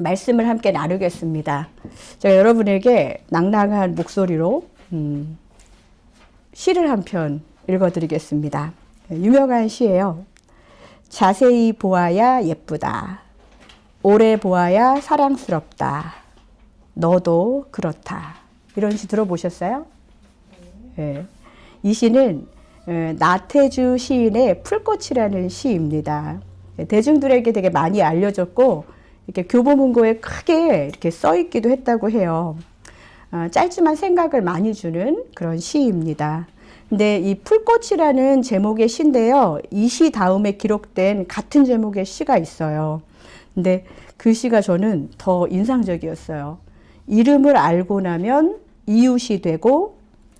말씀을 함께 나누겠습니다. 제가 여러분에게 낭낭한 목소리로 시를 한 편 읽어드리겠습니다. 유명한 시예요. 자세히 보아야 예쁘다. 오래 보아야 사랑스럽다. 너도 그렇다. 이런 시 들어보셨어요? 네. 이 시는 나태주 시인의 풀꽃이라는 시입니다. 대중들에게 되게 많이 알려졌고 이렇게 교보문고에 크게 이렇게 써 있기도 했다고 해요. 짧지만 생각을 많이 주는 그런 시입니다. 근데 이 풀꽃이라는 제목의 시인데요. 이 시 다음에 기록된 같은 제목의 시가 있어요. 근데 그 시가 저는 더 인상적이었어요. 이름을 알고 나면 이웃이 되고,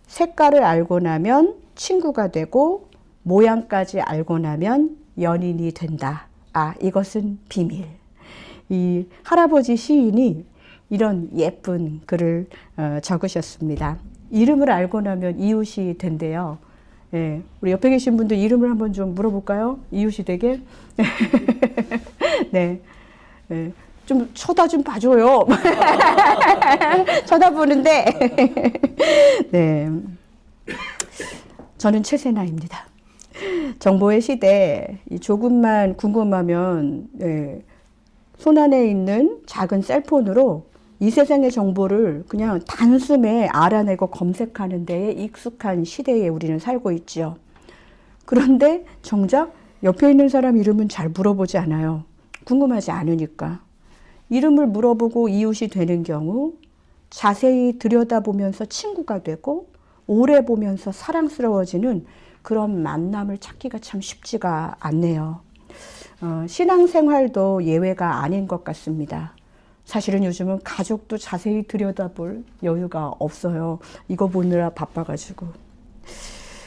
색깔을 알고 나면 친구가 되고, 모양까지 알고 나면 연인이 된다. 아, 이것은 비밀. 이 할아버지 시인이 이런 예쁜 글을 적으셨습니다. 이름을 알고 나면 이웃이 된대요. 예, 우리 옆에 계신 분들 이름을 한번 좀 물어볼까요? 이웃이 되게? 네. 네. 좀 쳐다 좀 봐줘요. 쳐다보는데. 네. 저는 최세나입니다. 정보의 시대, 조금만 궁금하면, 네, 손안에 있는 작은 셀폰으로 이 세상의 정보를 그냥 단숨에 알아내고 검색하는 데에 익숙한 시대에 우리는 살고 있죠. 그런데 정작 옆에 있는 사람 이름은 잘 물어보지 않아요. 궁금하지 않으니까. 이름을 물어보고 이웃이 되는 경우, 자세히 들여다보면서 친구가 되고 오래 보면서 사랑스러워지는 그런 만남을 찾기가 참 쉽지가 않네요. 신앙생활도 예외가 아닌 것 같습니다. 사실은 요즘은 가족도 자세히 들여다볼 여유가 없어요. 이거 보느라 바빠가지고.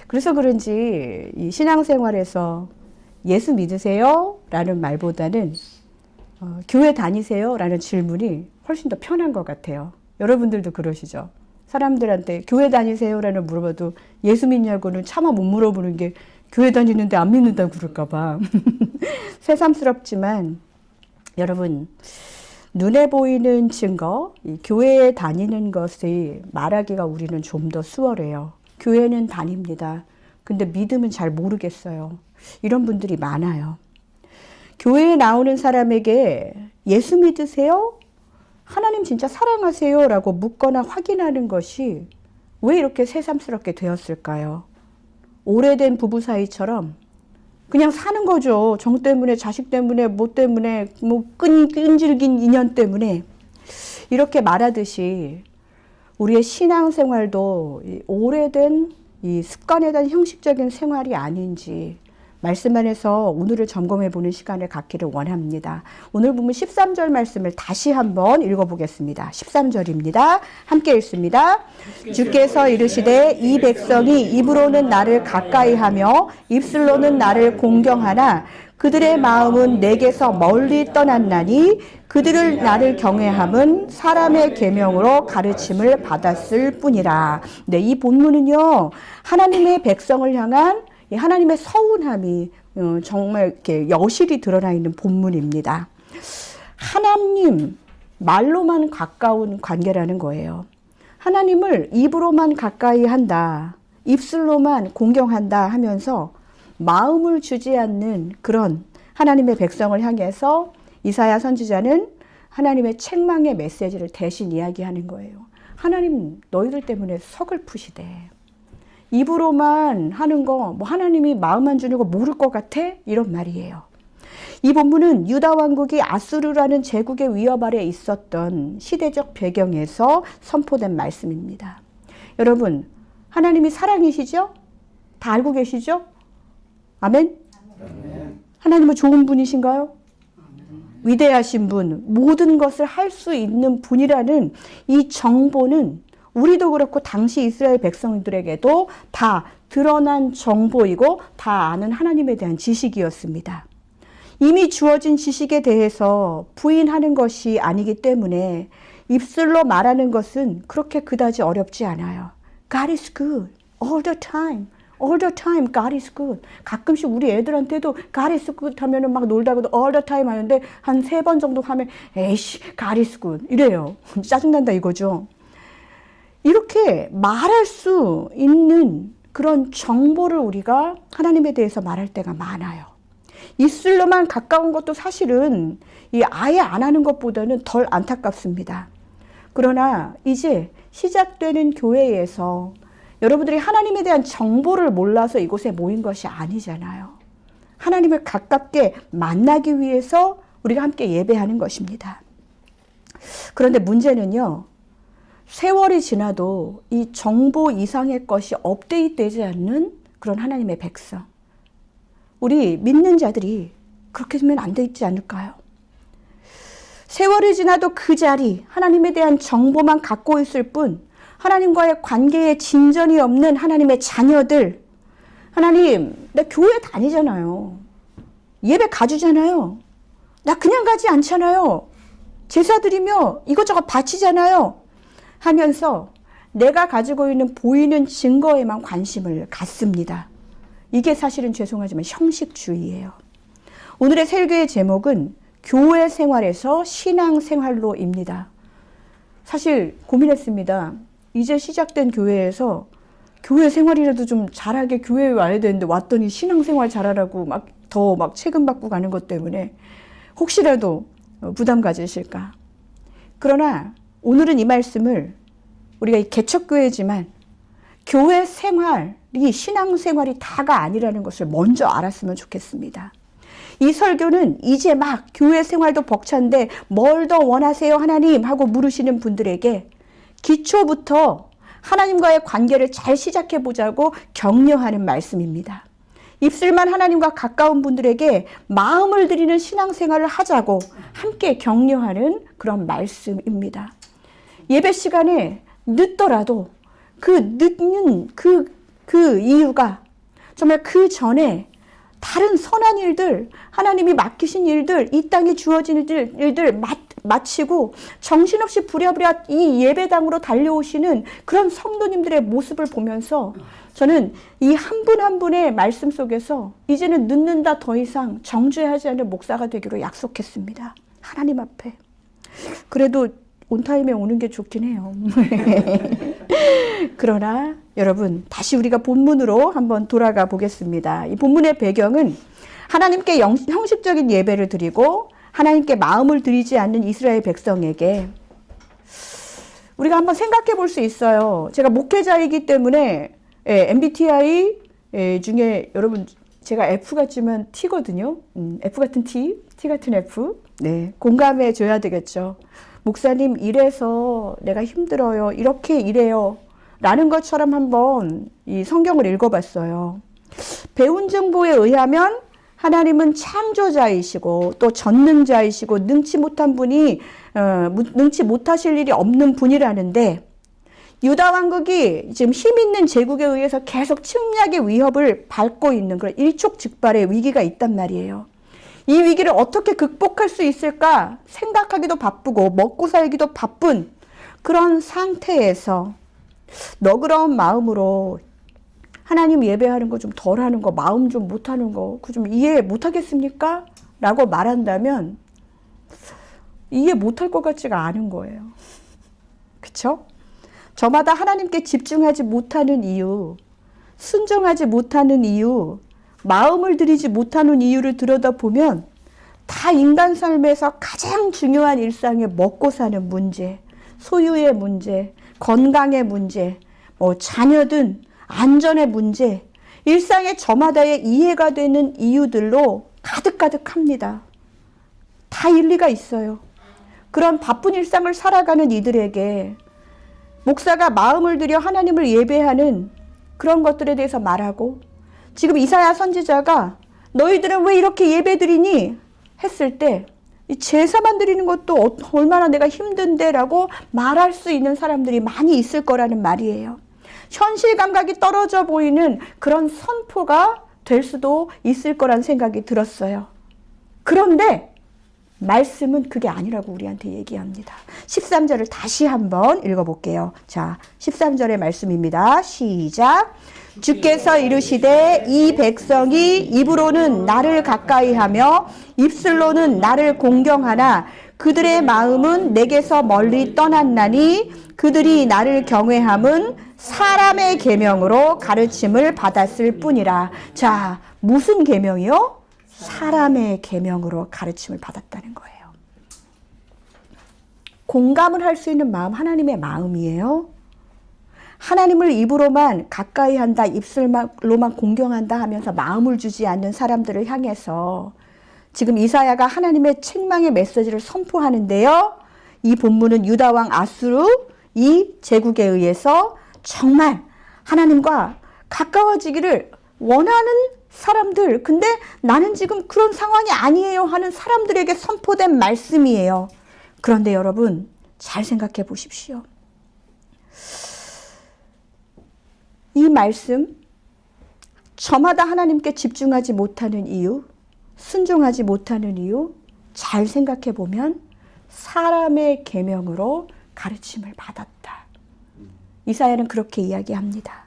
그래서 그런지 이 신앙생활에서 예수 믿으세요? 라는 말보다는 교회 다니세요? 라는 질문이 훨씬 더 편한 것 같아요. 여러분들도 그러시죠? 사람들한테 교회 다니세요? 라는 물어봐도 예수 믿냐고는 차마 못 물어보는 게 교회 다니는데 안 믿는다고 그럴까 봐. 새삼스럽지만 여러분, 눈에 보이는 증거, 이 교회에 다니는 것이 말하기가 우리는 좀 더 수월해요. 교회는 다닙니다. 근데 믿음은 잘 모르겠어요. 이런 분들이 많아요. 교회에 나오는 사람에게 예수 믿으세요? 하나님 진짜 사랑하세요? 라고 묻거나 확인하는 것이 왜 이렇게 새삼스럽게 되었을까요? 오래된 부부 사이처럼 그냥 사는 거죠. 정 때문에, 자식 때문에, 뭐 때문에, 뭐 끈질긴 인연 때문에. 이렇게 말하듯이 우리의 신앙생활도 오래된 이 습관에 대한 형식적인 생활이 아닌지 말씀 안에서 오늘을 점검해 보는 시간을 갖기를 원합니다. 오늘 보면 13절 말씀을 다시 한번 읽어보겠습니다. 13절입니다. 함께 읽습니다. 주께서 이르시되 이 백성이 입으로는 나를 가까이 하며 입술로는 나를 공경하나 그들의 마음은 내게서 멀리 떠났나니 그들을 나를 경외함은 사람의 계명으로 가르침을 받았을 뿐이라. 네, 이 본문은요, 하나님의 백성을 향한 하나님의 서운함이 정말 이렇게 여실히 드러나 있는 본문입니다. 하나님 말로만 가까운 관계라는 거예요. 하나님을 입으로만 가까이 한다, 입술로만 공경한다 하면서 마음을 주지 않는 그런 하나님의 백성을 향해서 이사야 선지자는 하나님의 책망의 메시지를 대신 이야기하는 거예요. 하나님 너희들 때문에 서글프시대. 입으로만 하는 거, 뭐 하나님이 마음만 주는 거 모를 것 같아? 이런 말이에요. 이 본문은 유다 왕국이 아수르라는 제국의 위협 아래 있었던 시대적 배경에서 선포된 말씀입니다. 여러분, 하나님이 사랑이시죠? 다 알고 계시죠? 아멘? 하나님은 좋은 분이신가요? 위대하신 분, 모든 것을 할 수 있는 분이라는 이 정보는 우리도 그렇고 당시 이스라엘 백성들에게도 다 드러난 정보이고 다 아는 하나님에 대한 지식이었습니다. 이미 주어진 지식에 대해서 부인하는 것이 아니기 때문에 입술로 말하는 것은 그렇게 그다지 어렵지 않아요. God is good all the time. All the time, God is good. 가끔씩 우리 애들한테도 God is good 하면은 막 놀다가도 all the time 하는데 한 3번 정도 하면 에이씨, God is good. 이래요. 짜증난다 이거죠. 이렇게 말할 수 있는 그런 정보를 우리가 하나님에 대해서 말할 때가 많아요. 입술로만 가까운 것도 사실은 아예 안 하는 것보다는 덜 안타깝습니다. 그러나 이제 시작되는 교회에서 여러분들이 하나님에 대한 정보를 몰라서 이곳에 모인 것이 아니잖아요. 하나님을 가깝게 만나기 위해서 우리가 함께 예배하는 것입니다. 그런데 문제는요, 세월이 지나도 이 정보 이상의 것이 업데이트되지 않는 그런 하나님의 백성. 우리 믿는 자들이 그렇게 되면 안 되지 않을까요? 세월이 지나도 그 자리, 하나님에 대한 정보만 갖고 있을 뿐 하나님과의 관계에 진전이 없는 하나님의 자녀들. 하나님, 나 교회 다니잖아요. 예배 가주잖아요. 나 그냥 가지 않잖아요. 제사 드리며 이것저것 바치잖아요. 하면서 내가 가지고 있는 보이는 증거에만 관심을 갖습니다. 이게 사실은 죄송하지만 형식주의예요. 오늘의 설교의 제목은 교회 생활에서 신앙 생활로입니다. 사실 고민했습니다. 이제 시작된 교회에서 교회 생활이라도 좀 잘하게 교회에 와야 되는데 왔더니 신앙생활 잘하라고 더 체금받고 가는 것 때문에 혹시라도 부담 가지실까. 그러나 오늘은 이 말씀을 우리가 이 개척교회지만 교회 생활이 신앙생활이 다가 아니라는 것을 먼저 알았으면 좋겠습니다. 이 설교는 이제 막 교회 생활도 벅찬데 뭘 더 원하세요 하나님 하고 물으시는 분들에게 기초부터 하나님과의 관계를 잘 시작해보자고 격려하는 말씀입니다. 입술만 하나님과 가까운 분들에게 마음을 드리는 신앙생활을 하자고 함께 격려하는 그런 말씀입니다. 예배 시간에 늦더라도 그 늦는 그 이유가 정말 그 전에 다른 선한 일들, 하나님이 맡기신 일들, 이 땅에 주어진 일들 마치고 정신없이 부랴부랴 이 예배당으로 달려오시는 그런 성도님들의 모습을 보면서 저는 이 한 분 한 분의 말씀 속에서 이제는 늦는다 더 이상 정죄하지 않을 목사가 되기로 약속했습니다. 하나님 앞에. 그래도 온타임에 오는 게 좋긴 해요. 그러나 여러분, 다시 우리가 본문으로 한번 돌아가 보겠습니다. 이 본문의 배경은 하나님께 형식적인 예배를 드리고 하나님께 마음을 드리지 않는 이스라엘 백성에게 우리가 한번 생각해 볼 수 있어요. 제가 목회자이기 때문에 MBTI 중에 여러분 제가 F 같지만 T거든요. F 같은 T 같은 F. 네, 공감해 줘야 되겠죠. 목사님 이래서 내가 힘들어요. 이렇게 이래요. 라는 것처럼 한번 이 성경을 읽어봤어요. 배운 정보에 의하면 하나님은 창조자이시고 또 전능자이시고 능치 못하실 일이 없는 분이라는데 유다 왕국이 지금 힘 있는 제국에 의해서 계속 침략의 위협을 밟고 있는 그런 일촉즉발의 위기가 있단 말이에요. 이 위기를 어떻게 극복할 수 있을까 생각하기도 바쁘고 먹고 살기도 바쁜 그런 상태에서 너그러운 마음으로 하나님 예배하는 거 좀 덜 하는 거, 마음 좀 못하는 거, 그 좀 이해 못하겠습니까? 라고 말한다면 이해 못할 것 같지가 않은 거예요. 그쵸? 저마다 하나님께 집중하지 못하는 이유, 순종하지 못하는 이유, 마음을 들이지 못하는 이유를 들여다보면 다 인간 삶에서 가장 중요한 일상의 먹고 사는 문제, 소유의 문제, 건강의 문제, 자녀든 안전의 문제, 일상의 저마다의 이해가 되는 이유들로 가득가득합니다. 다 일리가 있어요. 그런 바쁜 일상을 살아가는 이들에게 목사가 마음을 들여 하나님을 예배하는 그런 것들에 대해서 말하고 지금 이사야 선지자가 너희들은 왜 이렇게 예배드리니? 했을 때 이 제사만 드리는 것도 얼마나 내가 힘든데 라고 말할 수 있는 사람들이 많이 있을 거라는 말이에요. 현실 감각이 떨어져 보이는 그런 선포가 될 수도 있을 거란 생각이 들었어요. 그런데 말씀은 그게 아니라고 우리한테 얘기합니다. 13절을 다시 한번 읽어볼게요. 자, 13절의 말씀입니다. 시작. 주께서 이르시되 이 백성이 입으로는 나를 가까이하며 입술로는 나를 공경하나 그들의 마음은 내게서 멀리 떠났나니 그들이 나를 경외함은 사람의 계명으로 가르침을 받았을 뿐이라. 자, 무슨 계명이요? 사람의 계명으로 가르침을 받았다는 거예요. 공감을 할 수 있는 마음, 하나님의 마음이에요. 하나님을 입으로만 가까이 한다, 입술로만 공경한다 하면서 마음을 주지 않는 사람들을 향해서 지금 이사야가 하나님의 책망의 메시지를 선포하는데요. 이 본문은 유다왕 아수르 이 제국에 의해서 정말 하나님과 가까워지기를 원하는 사람들, 근데 나는 지금 그런 상황이 아니에요 하는 사람들에게 선포된 말씀이에요. 그런데 여러분 잘 생각해 보십시오. 이 말씀, 저마다 하나님께 집중하지 못하는 이유, 순종하지 못하는 이유, 잘 생각해 보면 사람의 계명으로 가르침을 받았다. 이사야는 그렇게 이야기합니다.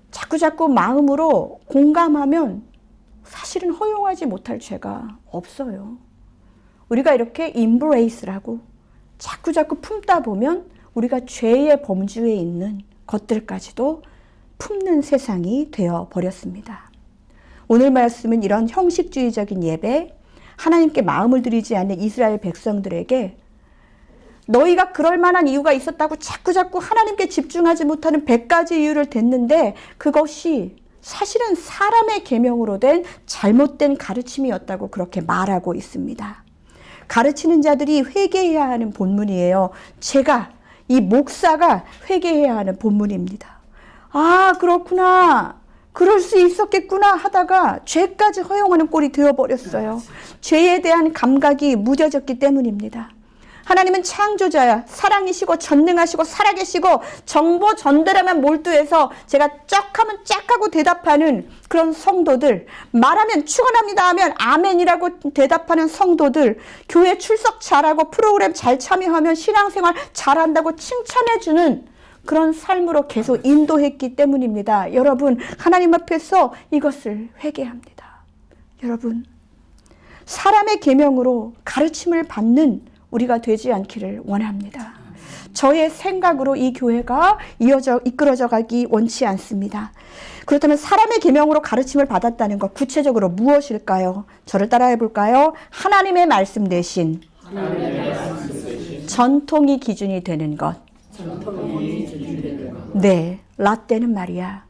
자꾸 마음으로 공감하면 사실은 허용하지 못할 죄가 없어요. 우리가 이렇게 embrace를 하고 자꾸 품다 보면 우리가 죄의 범주에 있는 것들까지도 품는 세상이 되어 버렸습니다. 오늘 말씀은 이런 형식주의적인 예배, 하나님께 마음을 들이지 않는 이스라엘 백성들에게 너희가 그럴 만한 이유가 있었다고 자꾸 하나님께 집중하지 못하는 100가지 이유를 댔는데 그것이 사실은 사람의 계명으로 된 잘못된 가르침이었다고 그렇게 말하고 있습니다. 가르치는 자들이 회개해야 하는 본문이에요. 제가 이 목사가 회개해야 하는 본문입니다. 아, 그렇구나. 그럴 수 있었겠구나 하다가 죄까지 허용하는 꼴이 되어버렸어요. 죄에 대한 감각이 무뎌졌기 때문입니다. 하나님은 창조자야, 사랑이시고 전능하시고 살아계시고 정보 전달하면 몰두해서 제가 쩍하면 짝하고 대답하는 그런 성도들, 말하면 축원합니다 하면 아멘이라고 대답하는 성도들, 교회 출석 잘하고 프로그램 잘 참여하면 신앙생활 잘한다고 칭찬해주는 그런 삶으로 계속 인도했기 때문입니다. 여러분, 하나님 앞에서 이것을 회개합니다. 여러분, 사람의 계명으로 가르침을 받는 우리가 되지 않기를 원합니다. 저의 생각으로 이 교회가 이끌어져 가기 원치 않습니다. 그렇다면 사람의 계명으로 가르침을 받았다는 것, 구체적으로 무엇일까요? 저를 따라해 볼까요? 하나님의 말씀 대신 전통이 기준이 되는 것. 네, 라떼는 말이야.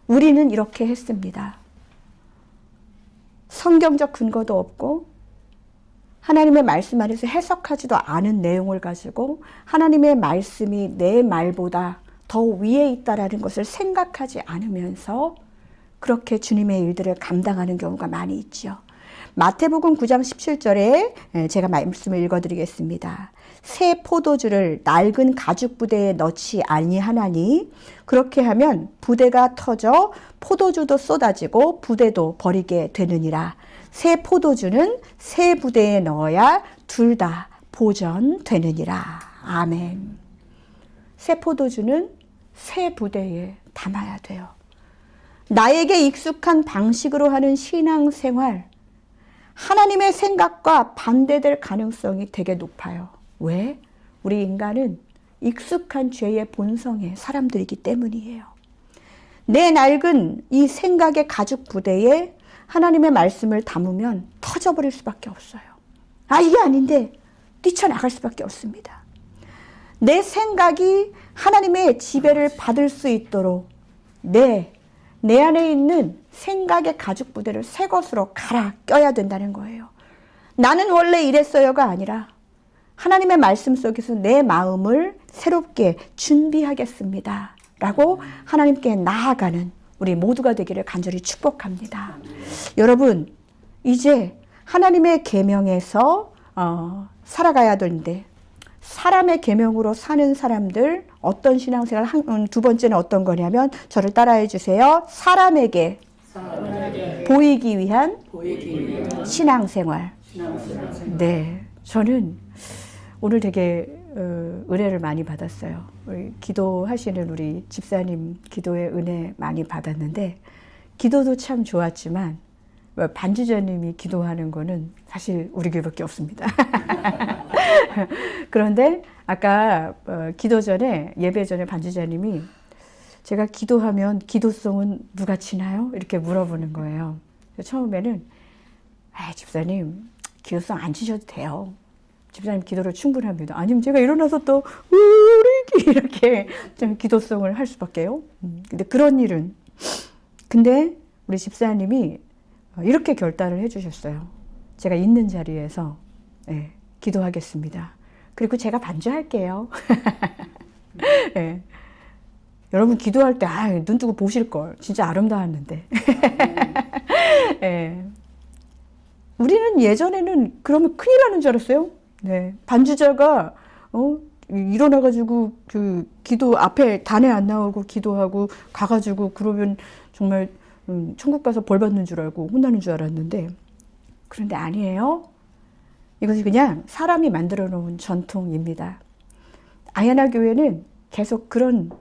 우리는 이렇게 했습니다. 성경적 근거도 없고 하나님의 말씀 안에서 해석하지도 않은 내용을 가지고 하나님의 말씀이 내 말보다 더 위에 있다라는 것을 생각하지 않으면서 그렇게 주님의 일들을 감당하는 경우가 많이 있죠. 마태복음 9장 17절에 제가 말씀을 읽어드리겠습니다. 새 포도주를 낡은 가죽 부대에 넣지 아니하나니 그렇게 하면 부대가 터져 포도주도 쏟아지고 부대도 버리게 되느니라. 새 포도주는 새 부대에 넣어야 둘 다 보존되느니라. 아멘. 새 포도주는 새 부대에 담아야 돼요. 나에게 익숙한 방식으로 하는 신앙생활, 하나님의 생각과 반대될 가능성이 되게 높아요. 왜? 우리 인간은 익숙한 죄의 본성의 사람들이기 때문이에요. 내 낡은 이 생각의 가죽 부대에 하나님의 말씀을 담으면 터져버릴 수밖에 없어요. 아, 이게 아닌데 뛰쳐나갈 수밖에 없습니다. 내 생각이 하나님의 지배를 받을 수 있도록 내 안에 있는 생각의 가죽 부대를 새 것으로 갈아 껴야 된다는 거예요. 나는 원래 이랬어요가 아니라 하나님의 말씀 속에서 내 마음을 새롭게 준비하겠습니다 라고 하나님께 나아가는 우리 모두가 되기를 간절히 축복합니다. 여러분, 이제 하나님의 계명에서 살아가야 되는데 사람의 계명으로 사는 사람들, 어떤 신앙생활, 두 번째는 어떤 거냐면 저를 따라해 주세요. 사람에게 보이기 위한 신앙생활. 네, 저는 오늘 되게 은혜를 많이 받았어요. 우리 기도하시는 우리 집사님 기도의 은혜 많이 받았는데 기도도 참 좋았지만 반주자님이 기도하는 거는 사실 우리 교회밖에 없습니다. 그런데 아까 기도 전에 예배 전에 반주자님이 제가 기도하면 기도송은 누가 치나요? 이렇게 물어보는 거예요. 처음에는 집사님 기도송 안 치셔도 돼요. 집사님 기도로 충분합니다. 아니면 제가 일어나서 또 우리 이렇게 좀 기도송을 할 수밖에요. 근데 그런 일은 근데 우리 집사님이 이렇게 결단을 해주셨어요. 제가 있는 자리에서 기도하겠습니다. 그리고 제가 반주할게요. 네. 여러분 기도할 때 눈 뜨고 보실 걸. 진짜 아름다웠는데. 네. 우리는 예전에는 그러면 큰일 나는 줄 알았어요. 네. 반주자가 일어나가지고 그 기도 앞에 단에 안 나오고 기도하고 가가지고 그러면 정말 천국 가서 벌 받는 줄 알고 혼나는 줄 알았는데 그런데 아니에요. 이것이 그냥 사람이 만들어 놓은 전통입니다. 아야나 교회는 계속 그런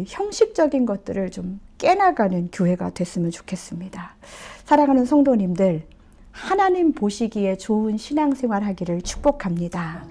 형식적인 것들을 좀 깨나가는 교회가 됐으면 좋겠습니다. 사랑하는 성도님들, 하나님 보시기에 좋은 신앙생활 하기를 축복합니다.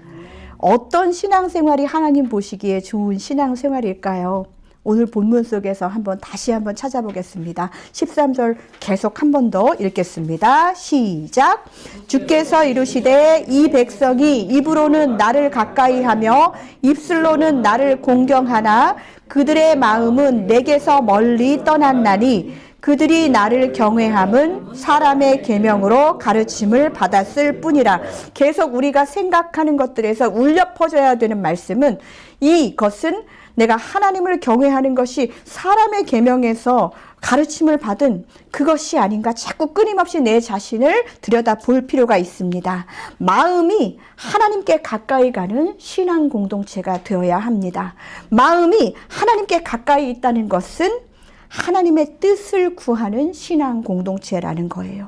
어떤 신앙생활이 하나님 보시기에 좋은 신앙생활일까요? 오늘 본문 속에서 다시 한번 찾아보겠습니다. 13절 계속 한 번 더 읽겠습니다. 시작. 주께서 이르시되 이 백성이 입으로는 나를 가까이 하며 입술로는 나를 공경하나 그들의 마음은 내게서 멀리 떠났나니 그들이 나를 경외함은 사람의 계명으로 가르침을 받았을 뿐이라. 계속 우리가 생각하는 것들에서 울려 퍼져야 되는 말씀은 이것은 내가 하나님을 경외하는 것이 사람의 계명에서 가르침을 받은 그것이 아닌가 자꾸 끊임없이 내 자신을 들여다볼 필요가 있습니다. 마음이 하나님께 가까이 가는 신앙 공동체가 되어야 합니다. 마음이 하나님께 가까이 있다는 것은 하나님의 뜻을 구하는 신앙 공동체라는 거예요.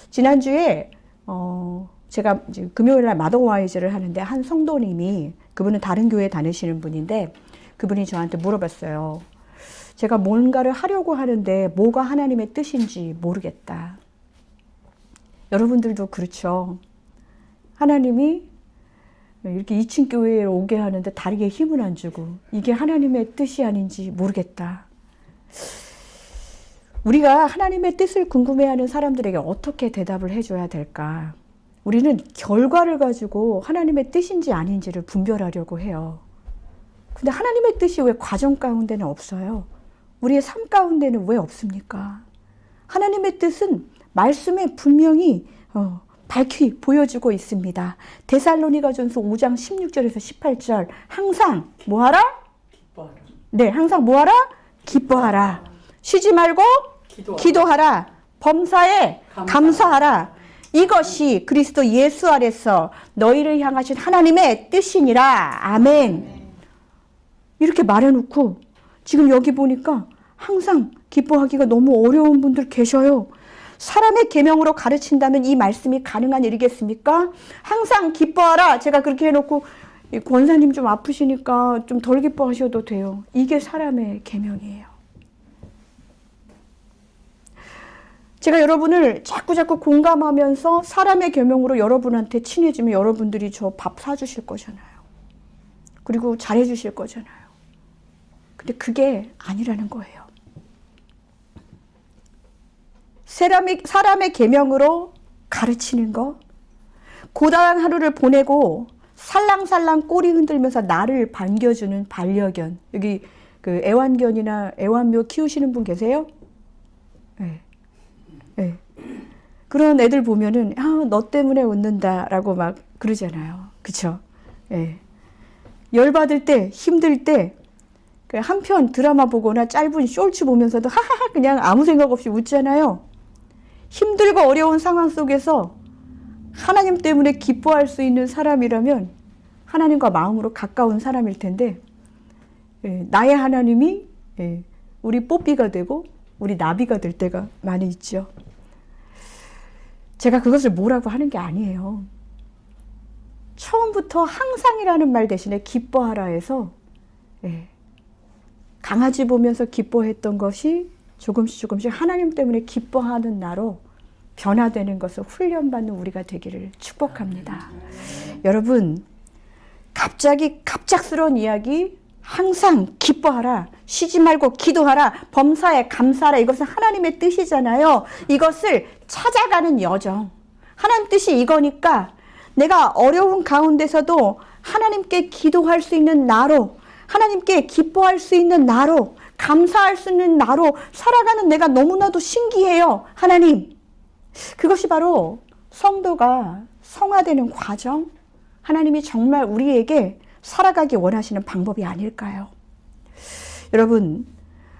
지난주에 제가 이제 금요일날 마더와이즈를 하는데 한 성도님이 그분은 다른 교회 다니시는 분인데 그분이 저한테 물어봤어요. 제가 뭔가를 하려고 하는데 뭐가 하나님의 뜻인지 모르겠다. 여러분들도 그렇죠. 하나님이 이렇게 2층 교회에 오게 하는데 다리에 힘을 안 주고 이게 하나님의 뜻이 아닌지 모르겠다. 우리가 하나님의 뜻을 궁금해하는 사람들에게 어떻게 대답을 해줘야 될까? 우리는 결과를 가지고 하나님의 뜻인지 아닌지를 분별하려고 해요. 근데 하나님의 뜻이 왜 과정 가운데는 없어요? 우리의 삶 가운데는 왜 없습니까? 하나님의 뜻은 말씀에 분명히 밝히 보여주고 있습니다. 데살로니가전서 5장 16절에서 18절 항상 뭐하라? 기뻐하라. 네, 항상 뭐하라? 기뻐하라. 쉬지 말고 기도하라. 범사에 감사하라. 이것이 그리스도 예수 아래서 너희를 향하신 하나님의 뜻이니라. 아멘. 이렇게 말해놓고 지금 여기 보니까 항상 기뻐하기가 너무 어려운 분들 계셔요. 사람의 계명으로 가르친다면 이 말씀이 가능한 일이겠습니까? 항상 기뻐하라. 제가 그렇게 해놓고 권사님 좀 아프시니까 좀 덜 기뻐하셔도 돼요. 이게 사람의 계명이에요. 제가 여러분을 자꾸 공감하면서 사람의 계명으로 여러분한테 친해지면 여러분들이 저 밥 사주실 거잖아요. 그리고 잘해주실 거잖아요. 근데 그게 아니라는 거예요. 사람의 계명으로 가르치는 거, 고단한 하루를 보내고 살랑살랑 꼬리 흔들면서 나를 반겨주는 반려견. 여기 그 애완견이나 애완묘 키우시는 분 계세요? 네. 네. 그런 애들 보면은 너 때문에 웃는다라고 막 그러잖아요. 그쵸? 네. 열받을 때, 힘들 때 한편 드라마 보거나 짧은 쇼츠 보면서도 하하하 그냥 아무 생각 없이 웃잖아요. 힘들고 어려운 상황 속에서 하나님 때문에 기뻐할 수 있는 사람이라면 하나님과 마음으로 가까운 사람일 텐데 나의 하나님이 우리 뽀삐가 되고 우리 나비가 될 때가 많이 있죠. 제가 그것을 뭐라고 하는 게 아니에요. 처음부터 항상이라는 말 대신에 기뻐하라 해서 강아지 보면서 기뻐했던 것이 조금씩 하나님 때문에 기뻐하는 나로 변화되는 것을 훈련받는 우리가 되기를 축복합니다. 여러분, 갑작스러운 이야기, 항상 기뻐하라, 쉬지 말고 기도하라, 범사에 감사하라, 이것은 하나님의 뜻이잖아요. 이것을 찾아가는 여정, 하나님 뜻이 이거니까 내가 어려운 가운데서도 하나님께 기도할 수 있는 나로, 하나님께 기뻐할 수 있는 나로, 감사할 수 있는 나로 살아가는 내가 너무나도 신기해요. 하나님, 그것이 바로 성도가 성화되는 과정, 하나님이 정말 우리에게 살아가기 원하시는 방법이 아닐까요? 여러분,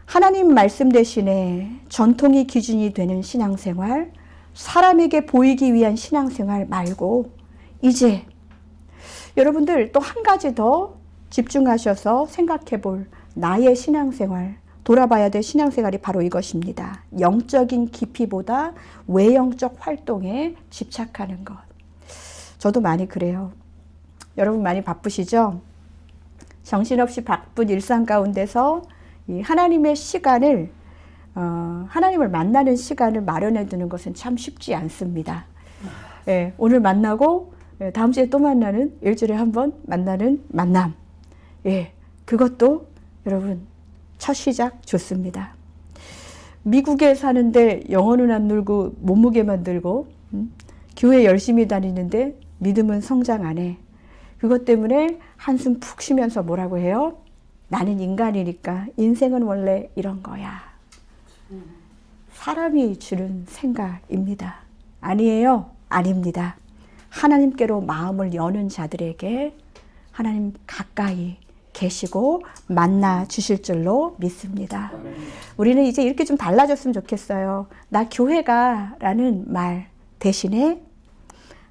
하나님 말씀 대신에 전통이 기준이 되는 신앙생활, 사람에게 보이기 위한 신앙생활 말고 이제 여러분들 또 한 가지 더 집중하셔서 생각해 볼 나의 신앙생활, 돌아봐야 될 신앙생활이 바로 이것입니다. 영적인 깊이보다 외형적 활동에 집착하는 것. 저도 많이 그래요. 여러분 많이 바쁘시죠? 정신없이 바쁜 일상 가운데서 이 하나님의 시간을 하나님을 만나는 시간을 마련해 두는 것은 참 쉽지 않습니다. 오늘 만나고 다음 주에 또 만나는, 일주일에 한 번 만나는 만남. 그것도 여러분 첫 시작 좋습니다. 미국에 사는데 영어는 안 늘고 몸무게만 늘고 교회 열심히 다니는데 믿음은 성장 안 해. 그것 때문에 한숨 푹 쉬면서 뭐라고 해요? 나는 인간이니까 인생은 원래 이런 거야. 사람이 주는 생각입니다. 아니에요? 아닙니다. 하나님께로 마음을 여는 자들에게 하나님 가까이 계시고 만나 주실 줄로 믿습니다. 우리는 이제 이렇게 좀 달라졌으면 좋겠어요. 나 교회가 라는 말 대신에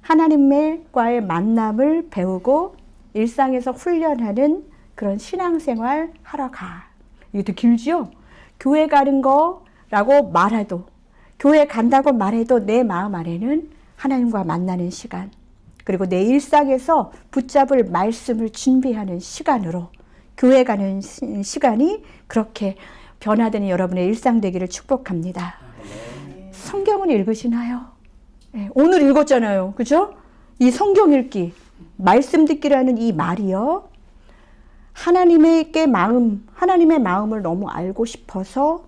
하나님과의 만남을 배우고 일상에서 훈련하는 그런 신앙생활 하러 가. 이게 더 길지요? 교회 가는 거라고 말해도, 교회 간다고 말해도 내 마음 안에는 하나님과 만나는 시간, 그리고 내 일상에서 붙잡을 말씀을 준비하는 시간으로 교회 가는 시간이 그렇게 변화되는 여러분의 일상 되기를 축복합니다. 성경은 읽으시나요? 오늘 읽었잖아요. 그죠? 이 성경 읽기, 말씀 듣기라는 이 말이요. 하나님의 마음을 너무 알고 싶어서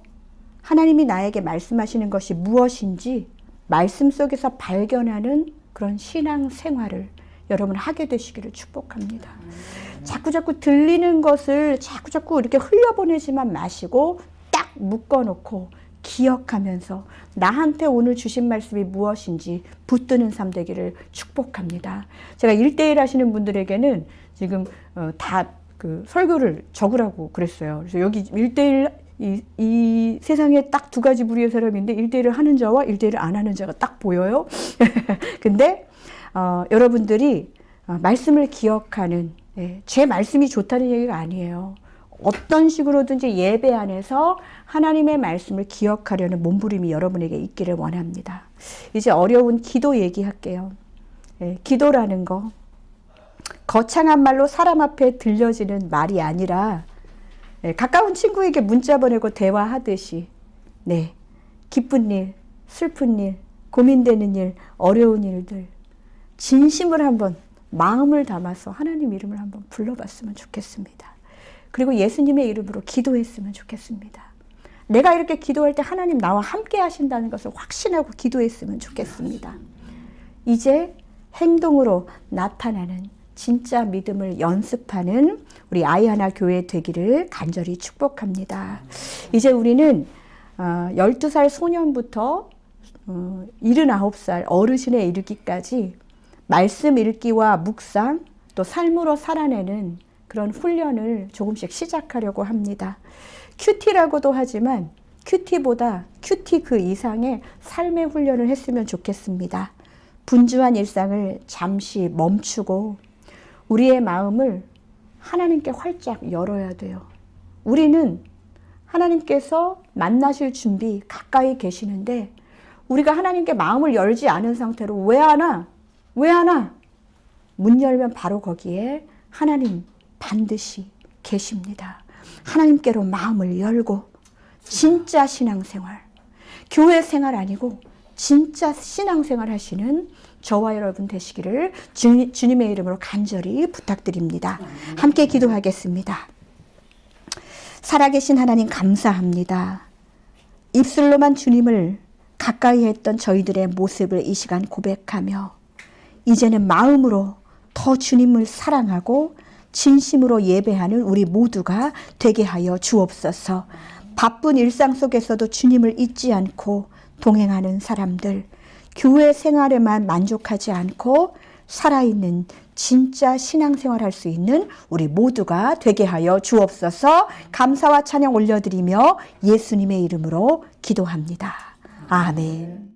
하나님이 나에게 말씀하시는 것이 무엇인지 말씀 속에서 발견하는 그런 신앙 생활을 여러분 하게 되시기를 축복합니다. 자꾸 들리는 것을 자꾸 이렇게 흘려보내지만 마시고 딱 묶어놓고 기억하면서 나한테 오늘 주신 말씀이 무엇인지 붙드는 삶 되기를 축복합니다. 제가 1:1 하시는 분들에게는 지금 다 그 설교를 적으라고 그랬어요. 그래서 여기 1:1 이 세상에 딱 두 가지 부류의 사람인데 1:1을 하는 자와 1:1을 안 하는 자가 딱 보여요. 근데 여러분들이 말씀을 기억하는, 제 말씀이 좋다는 얘기가 아니에요. 어떤 식으로든지 예배 안에서 하나님의 말씀을 기억하려는 몸부림이 여러분에게 있기를 원합니다. 이제 어려운 기도 얘기할게요. 기도라는 거, 거창한 말로 사람 앞에 들려지는 말이 아니라 가까운 친구에게 문자 보내고 대화하듯이 기쁜 일, 슬픈 일, 고민되는 일, 어려운 일들 진심을 한번 마음을 담아서 하나님 이름을 한번 불러봤으면 좋겠습니다. 그리고 예수님의 이름으로 기도했으면 좋겠습니다. 내가 이렇게 기도할 때 하나님 나와 함께 하신다는 것을 확신하고 기도했으면 좋겠습니다. 이제 행동으로 나타나는 진짜 믿음을 연습하는 우리 아이하나 교회 되기를 간절히 축복합니다. 이제 우리는 12살 소년부터 79살 어르신에 이르기까지 말씀 읽기와 묵상 또 삶으로 살아내는 그런 훈련을 조금씩 시작하려고 합니다. 큐티라고도 하지만 큐티보다 큐티 그 이상의 삶의 훈련을 했으면 좋겠습니다. 분주한 일상을 잠시 멈추고 우리의 마음을 하나님께 활짝 열어야 돼요. 우리는 하나님께서 만나실 준비 가까이 계시는데 우리가 하나님께 마음을 열지 않은 상태로 왜 하나? 왜 하나? 문 열면 바로 거기에 하나님 반드시 계십니다. 하나님께로 마음을 열고 진짜 신앙생활, 교회 생활 아니고 진짜 신앙생활 하시는 저와 여러분 되시기를 주님의 이름으로 간절히 부탁드립니다. 함께 기도하겠습니다. 살아계신 하나님 감사합니다. 입술로만 주님을 가까이 했던 저희들의 모습을 이 시간 고백하며 이제는 마음으로 더 주님을 사랑하고 진심으로 예배하는 우리 모두가 되게 하여 주옵소서. 바쁜 일상 속에서도 주님을 잊지 않고 동행하는 사람들, 교회 생활에만 만족하지 않고 살아있는 진짜 신앙생활 할 수 있는 우리 모두가 되게 하여 주옵소서. 감사와 찬양 올려드리며 예수님의 이름으로 기도합니다. 아멘.